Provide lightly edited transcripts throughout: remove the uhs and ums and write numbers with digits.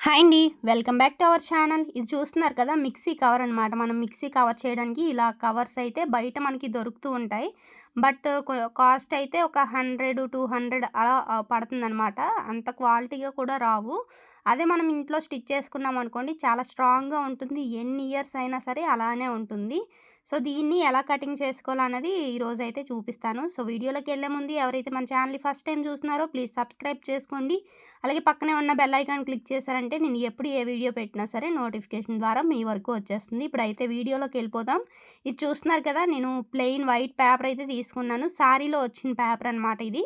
Hi అండి. Welcome back to our channel. ఇది చూస్తున్నారు కదా మిక్సీ కవర్ అనమాట. మనం మిక్సీ కవర్ చేయడానికి ఇలా కవర్స్ అయితే బయట మనకి దొరుకుతూ ఉంటాయి. బట్ కాస్ట్ అయితే ఒక 100, 200 అలా పడుతుందనమాట. అంత క్వాలిటీగా కూడా రావు. అదే మనం ఇంట్లో స్టిచ్ చేసుకున్నాం అనుకోండి చాలా స్ట్రాంగ్‌గా ఉంటుంది. ఎన్ని ఇయర్స్ అయినా సరే అలానే ఉంటుంది. సో, దీన్ని ఎలా కటింగ్ చేసుకోవాలన్నది ఈరోజైతే చూపిస్తాను. సో, వీడియోలోకెళ్ళే ముందు ఎవరైతే మన ఛానల్‌ని ఫస్ట్ టైమ్ చూస్తున్నారో ప్లీజ్ సబ్స్క్రైబ్ చేసుకోండి. అలాగే పక్కనే ఉన్న బెల్ ఐకాన్ క్లిక్ చేశారంటే నేను ఎప్పుడు ఏ వీడియో పెట్టినా సరే నోటిఫికేషన్ ద్వారా మీ వరకు వచ్చేస్తుంది. ఇప్పుడైతే వీడియోలోకి వెళ్ళిపోదాం. ఇది చూస్తున్నారు కదా, నేను ప్లెయిన్ వైట్ పేపర్ అయితే తీసుకున్నాను. శారీలో వచ్చిన పేపర్ అనమాట ఇది.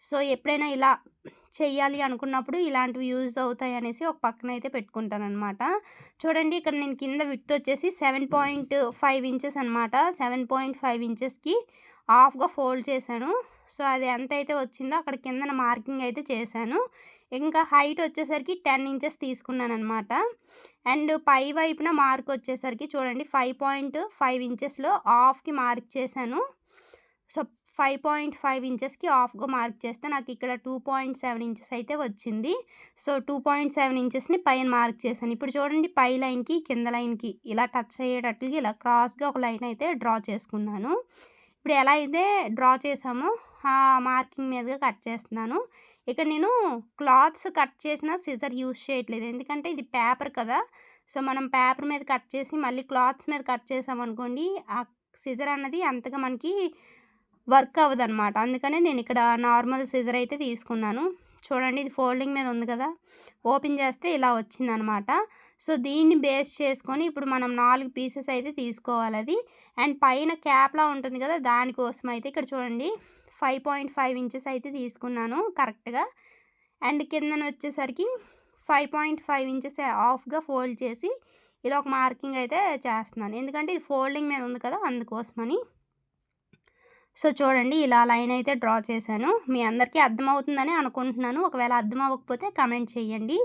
సో, ఎప్పుడైనా ఇలా చెయ్యాలి అనుకున్నప్పుడు ఇలాంటివి యూజ్ అవుతాయి అనేసి ఒక పక్కన అయితే పెట్టుకుంటానమాట. చూడండి, ఇక్కడ నేను కింద విడ్త్ వచ్చేసి 7.5 ఇంచెస్ అనమాట. 7.5 ఇంచెస్కి హాఫ్గా ఫోల్డ్ చేశాను. సో, అది ఎంతైతే వచ్చిందో అక్కడ కిందన మార్కింగ్ అయితే చేశాను. ఇంకా హైట్ వచ్చేసరికి 10 ఇంచెస్ తీసుకున్నానమాట. అండ్ పై వైపున మార్క్ వచ్చేసరికి చూడండి 5.5 ఇంచెస్లో హాఫ్కి మార్క్ చేశాను. సో, 5.5 ఇంచెస్కి హాఫ్గా మార్క్ చేస్తే నాకు ఇక్కడ 2.7 ఇంచెస్ అయితే వచ్చింది. సో, 2.7 ఇంచెస్ని పైన మార్క్ చేశాను. ఇప్పుడు చూడండి, పై లైన్కి కింద లైన్కి ఇలా టచ్ అయ్యేటట్లుగా ఇలా క్రాస్గా ఒక లైన్ అయితే డ్రా చేసుకున్నాను. ఇప్పుడు ఎలా అయితే డ్రా చేసామో ఆ మార్కింగ్ మీదుగా కట్ చేస్తున్నాను. ఇక్కడ నేను క్లాత్స్ కట్ చేసిన సిజర్ యూజ్ చేయట్లేదు. ఎందుకంటే ఇది పేపర్ కదా. సో, మనం పేపర్ మీద కట్ చేసి మళ్ళీ క్లాత్స్ మీద కట్ చేసామనుకోండి, ఆ సిజర్ అన్నది అంతగా మనకి వర్క్ అవ్వదనమాట. అందుకనే నేను ఇక్కడ నార్మల్ సిజర్ అయితే తీసుకున్నాను. చూడండి, ఇది ఫోల్డింగ్ మీద ఉంది కదా, ఓపెన్ చేస్తే ఇలా వచ్చిందనమాట. సో, దీన్ని బేస్ చేసుకొని ఇప్పుడు మనం 4 పీసెస్ అయితే తీసుకోవాలి అది. అండ్ పైన క్యాప్లా ఉంటుంది కదా, దానికోసం అయితే ఇక్కడ చూడండి 5.5 ఇంచెస్ అయితే తీసుకున్నాను కరెక్ట్‌గా. అండ్ కిందన వచ్చేసరికి 5.5 ఇంచెస్ హాఫ్‌గా ఫోల్డ్ చేసి ఇలా ఒక మార్కింగ్ అయితే చేస్తున్నాను. ఎందుకంటే ఇది ఫోల్డింగ్ మీద ఉంది కదా, అందుకోసమని. సో, చూడండి, ఇలా లైన్ అయితే డ్రా చేశాను. మీ అందరికీ అర్థమవుతుందని అనుకుంటున్నాను. ఒకవేళ అర్థం అవ్వకపోతే కమెంట్ చేయండి.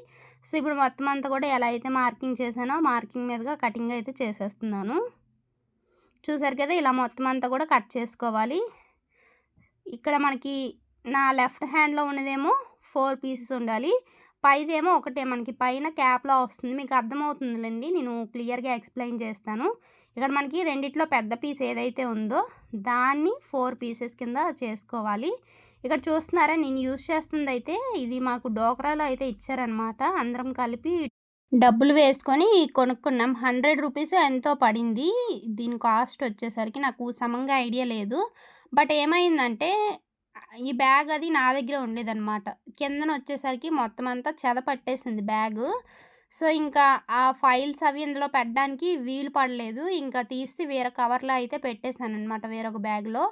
సో, ఇప్పుడు మొత్తం అంతా కూడా ఎలా అయితే మార్కింగ్ చేశానో మార్కింగ్ మీదుగా కటింగ్ అయితే చేసేస్తున్నాను. చూసారు కదా, ఇలా మొత్తం అంతా కూడా కట్ చేసుకోవాలి. ఇక్కడ మనకి నా లెఫ్ట్ హ్యాండ్లో ఉన్నదేమో 4 పీసెస్ ఉండాలి. పైదేమో ఒకటే, మనకి పైన క్యాప్లా వస్తుంది. మీకు అర్థమవుతుందిలేండి, నేను క్లియర్గా ఎక్స్ప్లెయిన్ చేస్తాను. ఇక్కడ మనకి రెండిట్లో పెద్ద పీస్ ఏదైతే ఉందో దాన్ని 4 పీసెస్ కింద చేసుకోవాలి. ఇక్కడ చూస్తున్నారా, నేను యూజ్ చేస్తుంది అయితే ఇది మాకు డోక్రాలో అయితే ఇచ్చారనమాట. అందరం కలిపి డబ్బులు వేసుకొని కొనుక్కున్నాం. 100 రూపీస్ ఎంతో పడింది. దీని కాస్ట్ వచ్చేసరికి నాకు సమంగా ఐడియా లేదు. బట్ ఏమైందంటే ఈ బ్యాగ్ అది నా దగ్గర ఉండేదనమాట. కిందన వచ్చేసరికి మొత్తం అంతా చెద పట్టేసింది బ్యాగు. సో, ఇంకా ఆ ఫైల్స్ అవి ఇందులో పెట్టడానికి వీలు పడలేదు. ఇంకా తీసి వేరే కవర్‌లో అయితే పెట్టేసాననమాట వేరొక బ్యాగ్‌లో.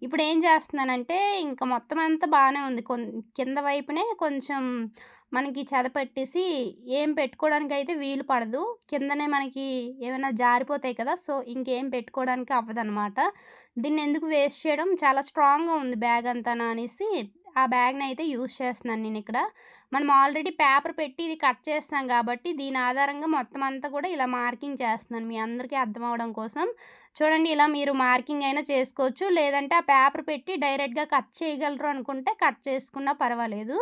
ఇప్పుడు ఏం చేస్తున్నానంటే ఇంకా మొత్తం అంతా బాగానే ఉంది. కింద వైపునే కొంచెం మనకి చెద పెట్టేసి ఏం పెట్టుకోవడానికైతే వీలు పడదు. కిందనే మనకి ఏమైనా జారిపోతాయి కదా. సో, ఇంకేం పెట్టుకోవడానికి అవ్వదనమాట. దీన్ని ఎందుకు వేస్ట్ చేయడం, చాలా స్ట్రాంగ్‌గా ఉంది బ్యాగ్ అంతానా అనేసి ఆ బ్యాగ్‌ని అయితే యూజ్ చేస్తున్నాను నేనిక్కడ. మనం ఆల్రెడీ పేపర్ పెట్టి ఇది కట్ చేస్తాం కాబట్టి దీని ఆధారంగా మొత్తం అంతా కూడా ఇలా మార్కింగ్ చేస్తున్నాను మీ అందరికీ అర్థం అవ్వడం కోసం. చూడండి, ఇలా మీరు మార్కింగ్ అయినా చేసుకోవచ్చు. లేదంటే ఆ పేపర్ పెట్టి డైరెక్ట్‌గా కట్ చేయగలరు అనుకుంటే కట్ చేసుకున్నా పర్వాలేదు.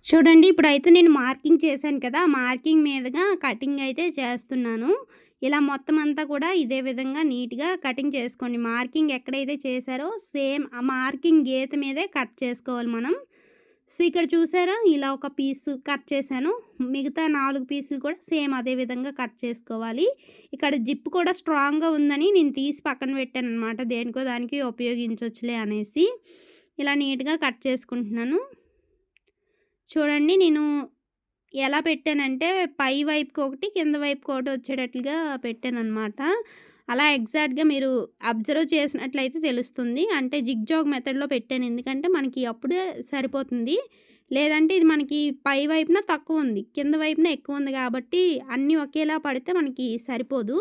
చూడండి, ఇప్పుడైతే నేను మార్కింగ్ చేశాను కదా, మార్కింగ్ మీదుగా కటింగ్ అయితే చేస్తున్నాను. ఇలా మొత్తం అంతా కూడా ఇదే విధంగా నీట్‌గా కటింగ్ చేసుకోండి. మార్కింగ్ ఎక్కడైతే చేశారో సేమ్ ఆ మార్కింగ్ గీత మీదే కట్ చేసుకోవాలి మనం. సో, ఇక్కడ చూసారా, ఇలా ఒక పీస్ కట్ చేశాను. మిగతా 4 పీసులు కూడా సేమ్ అదే విధంగా కట్ చేసుకోవాలి. ఇక్కడ జిప్ కూడా స్ట్రాంగ్‌గా ఉందని నేను తీసి పక్కన పెట్టాననమాట. దేనికో దానికి ఉపయోగించొచ్చులే అనేసి. ఇలా నీట్‌గా కట్ చేసుకుంటున్నాను. చూడండి, నేను ఎలా పెట్టానంటే పై వైపుకి ఒకటి, కింద వైపుకి ఒకటి వచ్చేటట్లుగా పెట్టాననమాట. అలా ఎగ్జాక్ట్‌గా మీరు అబ్జర్వ్ చేసినట్లయితే తెలుస్తుంది. అంటే జిగ్‌జాగ్ మెథడ్‌లో పెట్టాను. ఎందుకంటే మనకి అప్పుడే సరిపోతుంది. లేదంటే ఇది మనకి పై వైపున తక్కువుంది, కింద వైపున ఎక్కువుంది కాబట్టి అన్నీ ఒకేలా పడితే మనకి సరిపోదు.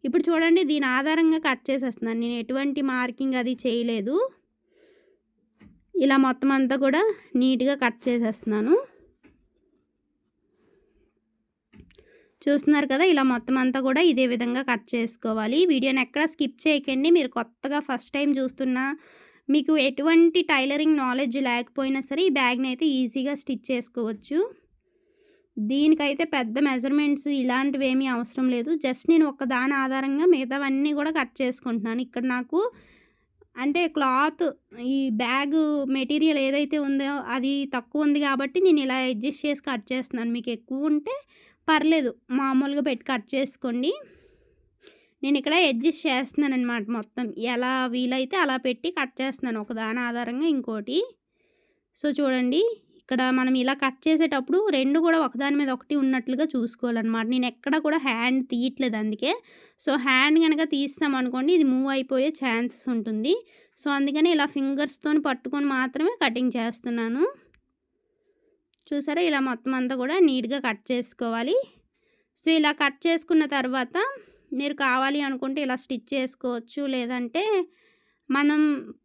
ఇప్పుడు చూడండి, దీని ఆధారంగా కట్ చేసేస్తున్నాను. నేను ఎటువంటి మార్కింగ్ అది చేయలేదు. ఇలా మొత్తం అంతా కూడా నీట్‌గా కట్ చేసేస్తున్నాను. చూస్తున్నారు కదా, ఇలా మొత్తం అంతా కూడా ఇదే విధంగా కట్ చేసుకోవాలి. వీడియోని ఎక్కడ స్కిప్ చేయకండి. మీరు కొత్తగా ఫస్ట్ టైం చూస్తున్నా, మీకు ఎటువంటి టైలరింగ్ నాలెడ్జ్ లేకపోయినా సరే ఈ బ్యాగ్‌ని అయితే ఈజీగా స్టిచ్ చేసుకోవచ్చు. దీనికైతే పెద్ద మెజర్‌మెంట్స్ ఇలాంటివేమీ అవసరం లేదు. జస్ట్ నేను ఒక దాని ఆధారంగా మిగతావన్నీ గూడా కట్ చేసుకుంటున్నాను. ఇక్కడ నాకు అంటే క్లాత్ ఈ బ్యాగు మెటీరియల్ ఏదైతే ఉందో అది తక్కువుంది గాబట్టి నేను ఇలా అడ్జస్ట్ చేసి కట్ చేస్తున్నాను. మీకు ఎక్కువుంటే పర్లేదు మామూలుగా పెట్టి కట్ చేసుకోండి. నేనిక్కడ అడ్జస్ట్ చేస్తున్నాననమాట మొత్తం. ఎలా వీలైతే అలా పెట్టి కట్ చేస్తున్నాను ఒకదాని ఆధారంగా ఇంకోటి. సో, చూడండి ఇక్కడ మనం ఇలా కట్ చేసేటప్పుడు 2 కూడా ఒకదాని మీద ఒకటి ఉన్నట్లుగా చూసుకోవాలనమాట. నేనెక్కడ కూడా హ్యాండ్ తీయట్లేదు అందుకే. సో, హ్యాండ్ గనక తీసామనుకోండి ఇది మూవ్ అయిపోయే ఛాన్సెస్ ఉంటుంది. సో, అందుకని ఇలా ఫింగర్స్‌తోని పట్టుకొని మాత్రమే కటింగ్ చేస్తున్నాను. చూసారా? ఇలా మొత్తం అంతా కూడా నీట్‌గా కట్ చేసుకోవాలి. సో, ఇలా కట్ చేసుకున్న తర్వాత మీరు కావాలి అనుకుంటే ఇలా స్టిచ్ చేసుకోవచ్చు. లేదంటే మనం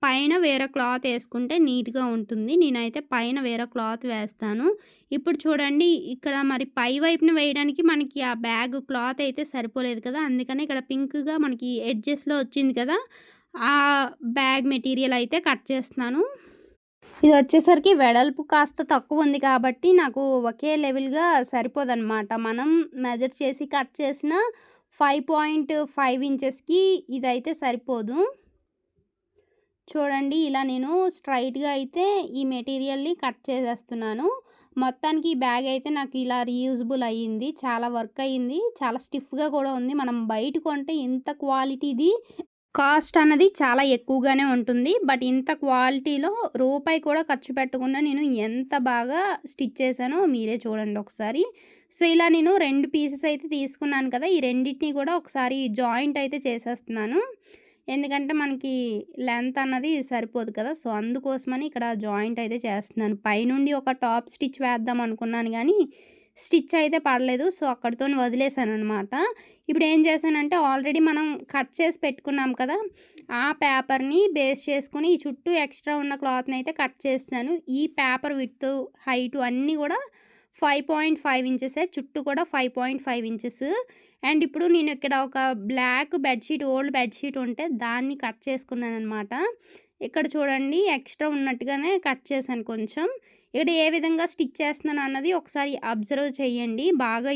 పైన వేరే క్లాత్ ఏసుకుంటే నీట్‌గా ఉంటుంది. నేనైతే పైన వేరే క్లాత్ వేస్తాను. ఇప్పుడు చూడండి ఇక్కడ మరి పై వైపున వేయడానికి మనకి ఆ బ్యాగ్ క్లాత్ అయితే సరిపోలేదు కదా! అందుకని ఇక్కడ పింక్‌గా మనకి ఎడ్జెస్‌లో వచ్చింది కదా! ఆ బ్యాగ్ మెటీరియల్ అయితే కట్ చేస్తున్నాను. ఇది వచ్చేసరికి వెడల్పు కాస్త తక్కువుంది కాబట్టి నాకు ఒకే లెవెల్‌గా సరిపోదనమాట. మనం మెజర్ చేసి కట్ చేసిన 5.5 ఇంచెస్‌కి ఇదైతే సరిపోదు. చూడండి ఇలా నేను స్ట్రైట్‌గా అయితే ఈ మెటీరియల్‌ని కట్ చేసేస్తున్నాను. మొత్తానికి ఈ బ్యాగ్ అయితే నాకు ఇలా రీయూజబుల్ అయ్యింది. చాలా వర్క్ అయ్యింది. చాలా స్టిఫ్‌గా కూడా ఉంది. మనం బయట కొంటే ఇంత క్వాలిటీది కాస్ట్ అన్నది చాలా ఎక్కువగానే ఉంటుంది. బట్ ఇంత క్వాలిటీలో రూపాయి కూడా ఖర్చు పెట్టకుండా నేను ఎంత బాగా స్టిచ్ చేశానో మీరే చూడండి ఒకసారి. సో, ఇలా నేను 2 పీసెస్ అయితే తీసుకున్నాను కదా! ఈ రెండిటిని కూడా ఒకసారి జాయింట్ అయితే చేసేస్తున్నాను. ఎందుకంటే మనకి లెంత్ అన్నది సరిపోదు కదా! సో, అందుకోసమని ఇక్కడ జాయింట్ అయితే చేస్తున్నాను. పైనుండి ఒక టాప్ స్టిచ్ వేద్దాం అనుకున్నాను గానీ, స్టిచ్ అయితే పడలేదు. సో, అక్కడితోని వదిలేసాననమాట. ఇప్పుడు ఏం చేశానంటే ఆల్రెడీ మనం కట్ చేసి పెట్టుకున్నాం కదా! ఆ పేపర్‌ని బేస్ చేసుకొని ఈ చుట్టూ ఎక్స్ట్రా ఉన్న క్లాత్‌ని అయితే కట్ చేసేసాను. ఈ పేపర్ విడ్త్, హైటు అన్నీ కూడా 5.5 ఇంచెసే. చుట్టూ కూడా 5.5 ఇంచెస్. అండ్ ఇప్పుడు నేను ఇక్కడ ఒక బ్లాక్ బెడ్‌షీట్ ఓల్డ్ బెడ్‌షీట్ ఉంటే దాన్ని కట్ చేసుకున్నాననమాట. ఇక్కడ చూడండి ఎక్స్ట్రా ఉన్నట్టుగానే కట్ చేశాను కొంచెం. ఇక్కడ ఏ విధంగా స్టిచ్ చేస్తున్నాను అన్నది ఒకసారి అబ్జర్వ్ చేయండి. బాగా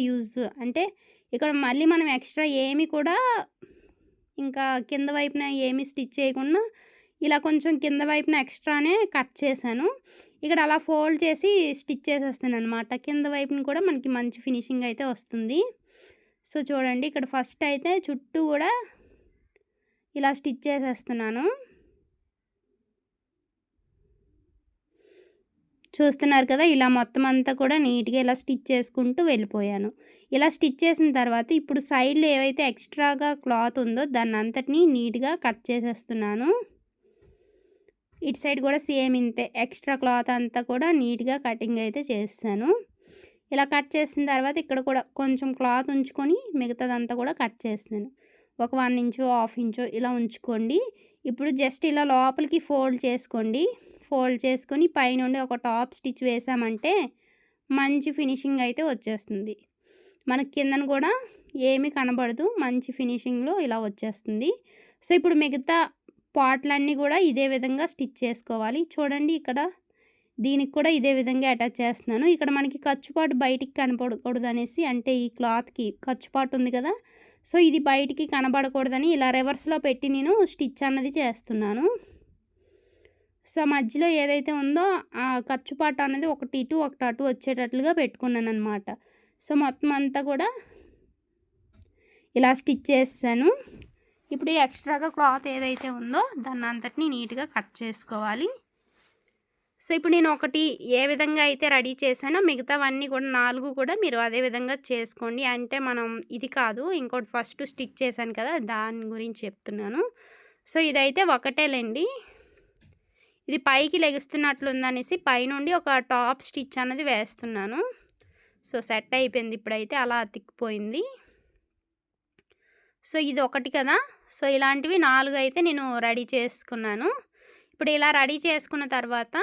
అంటే ఇక్కడ మళ్ళీ మనం ఎక్స్ట్రా ఏమి కూడా ఇంకా కింద వైపున ఏమి స్టిచ్ చేయకుండా ఇలా కొంచెం కింద వైపున ఎక్స్ట్రానే కట్ చేశాను. ఇక్కడ అలా ఫోల్డ్ చేసి స్టిచ్ చేసేస్తాననమాట. కింద వైపున కూడా మనకి మంచి ఫినిషింగ్ అయితే వస్తుంది. సో, చూడండి ఇక్కడ ఫస్ట్ అయితే చుట్టూ కూడా ఇలా స్టిచ్ చేసేస్తున్నాను. చూస్తున్నారు కదా! ఇలా మొత్తం అంతా కూడా నీట్‌గా ఇలా స్టిచ్ చేసుకుంటూ వెళ్ళిపోయాను. ఇలా స్టిచ్ చేసిన తర్వాత ఇప్పుడు సైడ్‌లో ఏవైతే ఎక్స్ట్రాగా క్లాత్ ఉందో దాన్నంతటిని నీట్‌గా కట్ చేసేస్తున్నాను. ఇటు సైడ్ కూడా సేమ్ ఇంతే ఎక్స్ట్రా క్లాత్ అంతా కూడా నీట్‌గా కటింగ్ అయితే చేసేసాను. ఇలా కట్ చేసిన తర్వాత ఇక్కడ కూడా కొంచెం క్లాత్ ఉంచుకొని మిగతాదంతా కూడా కట్ చేస్తున్నాను. ఒక 1 ఇంచో, హాఫ్ ఇంచో ఇలా ఉంచుకోండి. ఇప్పుడు జస్ట్ ఇలా లోపలికి ఫోల్డ్ చేసుకోండి. ఫోల్డ్ చేసుకొని పైనుండి ఒక టాప్ స్టిచ్ వేసామంటే మంచి ఫినిషింగ్ అయితే వచ్చేస్తుంది. మనకి కిందన కూడా ఏమీ కనబడదు. మంచి ఫినిషింగ్‌లో ఇలా వచ్చేస్తుంది. సో, ఇప్పుడు మిగతా పార్ట్‌లన్నీ కూడా ఇదే విధంగా స్టిచ్ చేసుకోవాలి. చూడండి ఇక్కడ దీనికి కూడా ఇదే విధంగా అటాచ్ చేస్తున్నాను. ఇక్కడ మనకి ఖర్చుపాటు బయటికి కనపడకూడదనేసి అంటే ఈ క్లాత్‌కి ఖర్చుపాటు ఉంది కదా! సో, ఇది బయటికి కనబడకూడదని ఇలా రివర్స్‌లో పెట్టి నేను స్టిచ్ అన్నది చేస్తున్నాను. సో, మధ్యలో ఏదైతే ఉందో ఆ ఖర్చుపాటు అనేది ఒకటి ఇటు, ఒకటి అటు వచ్చేటట్లుగా పెట్టుకున్నాననమాట. సో, మొత్తం అంతా కూడా ఇలా స్టిచ్ చేసేసాను. ఇప్పుడు ఈ ఎక్స్ట్రాగా క్లాత్ ఏదైతే ఉందో దాన్నంతటిని నీట్‌గా కట్ చేసుకోవాలి. సో, ఇప్పుడు నేను ఒకటి ఏ విధంగా అయితే రెడీ చేశానో మిగతావన్నీ కూడా 4 కూడా మీరు అదే విధంగా చేసుకోండి. అంటే మనం ఇది కాదు ఇంకోటి ఫస్ట్ స్టిచ్ చేశాను కదా! దాని గురించి చెప్తున్నాను. సో, ఇదైతే ఒకటేలెండి. ఇది పైకి లెగుస్తున్నట్లుందనేసి పైనుండి ఒక టాప్ స్టిచ్ అన్నది వేస్తున్నాను. సో, సెట్ అయిపోయింది ఇప్పుడైతే అలా అతికిపోయింది. సో, ఇది ఒకటి కదా! సో, ఇలాంటివి 4 అయితే నేను రెడీ చేసుకున్నాను. ఇప్పుడు ఇలా రెడీ చేసుకున్న తర్వాత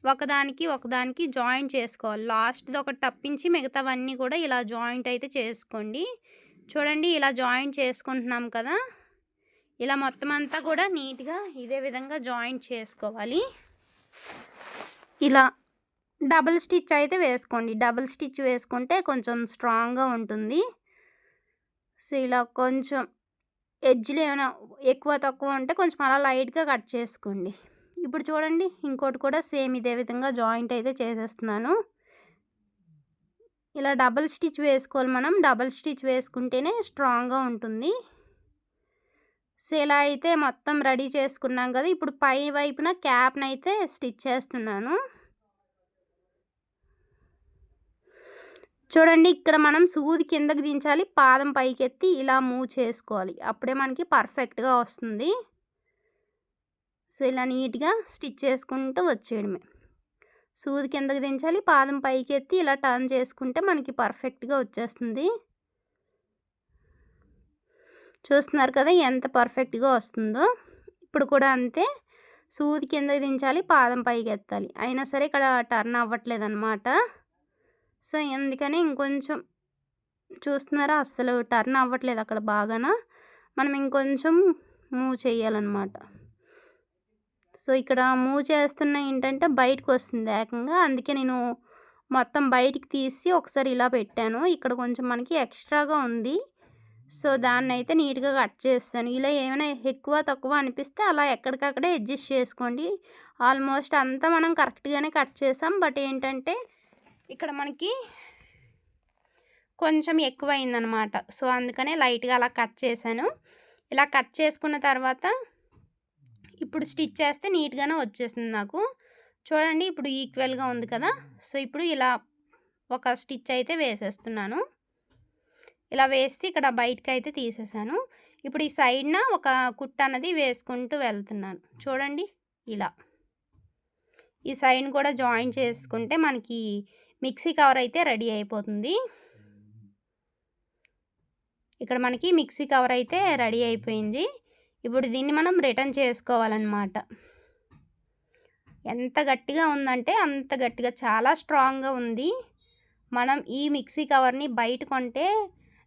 ఒకదానికి ఒకదానికి జాయింట్ చేసుకోవాలి. లాస్ట్‌ది ఒకటి తప్పించి మిగతావన్నీ కూడా ఇలా జాయింట్ అయితే చేసుకోండి. చూడండి ఇలా జాయింట్ చేసుకుంటున్నాం కదా! ఇలా మొత్తం అంతా కూడా నీట్‌గా ఇదే విధంగా జాయింట్ చేసుకోవాలి. ఇలా డబుల్ స్టిచ్ అయితే వేసుకోండి. డబుల్ స్టిచ్ వేసుకుంటే కొంచెం స్ట్రాంగ్‌గా ఉంటుంది. సో, ఇలా కొంచెం ఎడ్జ్‌లు ఏమైనా ఎక్కువ తక్కువ ఉంటే కొంచెం అలా లైట్‌గా కట్ చేసుకోండి. ఇప్పుడు చూడండి ఇంకోటి కూడా సేమ్ ఇదే విధంగా జాయింట్ అయితే చేసేస్తున్నాను. ఇలా డబుల్ స్టిచ్ వేసుకోవాలి మనం. డబుల్ స్టిచ్ వేసుకుంటేనే స్ట్రాంగ్‌గా ఉంటుంది. సో, ఇలా అయితే మొత్తం రెడీ చేసుకున్నాం కదా! ఇప్పుడు పై వైపున క్యాప్‌నైతే స్టిచ్ చేస్తున్నాను. చూడండి ఇక్కడ మనం సూది కిందకి దించాలి. పాదం పైకెత్తి ఇలా మూవ్ చేసుకోవాలి. అప్పుడే మనకి పర్ఫెక్ట్‌గా వస్తుంది. సో, ఇలా నీట్‌గా స్టిచ్ చేసుకుంటూ వచ్చేయడమే. సూది కిందకి దించాలి. పాదం పైకెత్తి ఇలా టర్న్ చేసుకుంటే మనకి పర్ఫెక్ట్‌గా వచ్చేస్తుంది. చూస్తున్నారు కదా ఎంత పర్ఫెక్ట్‌గా వస్తుందో. ఇప్పుడు కూడా అంతే. సూది కిందకి దించాలి. పాదం పైకెత్తాలి. అయినా సరే ఇక్కడ టర్న్ అవ్వట్లేదనమాట. సో, అందుకని ఇంకొంచెం చూస్తున్నారా అస్సలు టర్న్ అవ్వట్లేదు అక్కడ బాగాన. మనం ఇంకొంచెం మూవ్ చేయాలన్నమాట. సో, ఇక్కడ మూవ్ చేస్తున్న ఏంటంటే బయటకొస్తుంది ఏకంగా. అందుకే నేను మొత్తం బయటికి తీసి ఒకసారి ఇలా పెట్టాను. ఇక్కడ కొంచెం మనకి ఎక్స్ట్రాగా ఉంది. సో, దాన్నైతే నీట్‌గా కట్ చేసేసాను. ఇలా ఏమైనా ఎక్కువ తక్కువ అనిపిస్తే అలా ఎక్కడికక్కడే అడ్జస్ట్ చేసుకోండి. ఆల్మోస్ట్ అంతా మనం కరెక్ట్‌గానే కట్ చేసాం. బట్ ఏంటంటే ఇక్కడ మనకి కొంచెం ఎక్కువయిందనమాట. సో, అందుకనే లైట్‌గా అలా కట్ చేశాను. ఇలా కట్ చేసుకున్న తర్వాత ఇప్పుడు స్టిచ్ చేస్తే నీట్‌గానే వచ్చేసింది నాకు. చూడండి ఇప్పుడు ఈక్వల్‌గా ఉంది కదా! సో, ఇప్పుడు ఇలా ఒక స్టిచ్ అయితే వేసేస్తున్నాను. ఇలా వేసి ఇక్కడ బయటకైతే తీసేసాను. ఇప్పుడు ఈ సైడ్‌న ఒక కుట్టు అన్నది వేసుకుంటూ వెళ్తున్నాను. చూడండి ఇలా. ఈ సైడ్‌ని కూడా జాయిన్ చేసుకుంటే మనకి మిక్సీ కవర్ అయితే రెడీ అయిపోతుంది. ఇక్కడ మనకి మిక్సీ కవర్ అయితే రెడీ అయిపోయింది. ఇప్పుడు దీన్ని మనం రిటర్న్ చేసుకోవాలన్నమాట. ఎంత గట్టిగా ఉందంటే అంత గట్టిగా చాలా స్ట్రాంగ్‌గా ఉంది. మనం ఈ మిక్సీ కవర్‌ని బయట కొంటే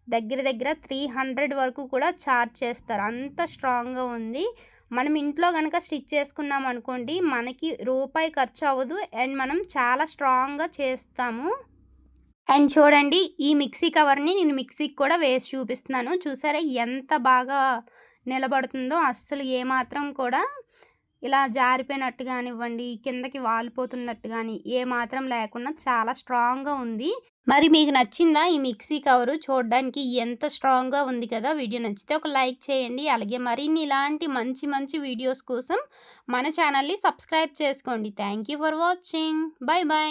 దగ్గర దగ్గర 300 వరకు కూడా ఛార్జ్ చేస్తారు. అంత స్ట్రాంగ్‌గా ఉంది. మనం ఇంట్లో గనక స్టిచ్ చేసుకున్నాం అనుకోండి మనకి రూపాయి ఖర్చు అవ్వదు. అండ్ మనం చాలా స్ట్రాంగ్‌గా చేస్తాము. అండ్ చూడండి ఈ మిక్సీ కవర్‌ని నేను మిక్సీకి కూడా వేసి చూపిస్తున్నాను. చూసారా ఎంత బాగా నిలబడుతుందో అస్సలు ఏమాత్రం కూడా ఇలా జారిపోయినట్టు గానివ్వండి, కిందకి వాలిపోతున్నట్టు గాని ఏమాత్రం లేకుండా చాలా స్ట్రాంగ్‌గా ఉంది. మరి మీకు నచ్చిందా ఈ మిక్సీ కవరు? చూడడానికి ఎంత స్ట్రాంగ్‌గా ఉంది కదా! వీడియో నచ్చితే ఒక లైక్ చేయండి. అలాగే మరిన్ని ఇలాంటి మంచి మంచి వీడియోస్ కోసం మన ఛానల్‌ని సబ్స్క్రైబ్ చేసుకోండి. Thank you for watching. By by.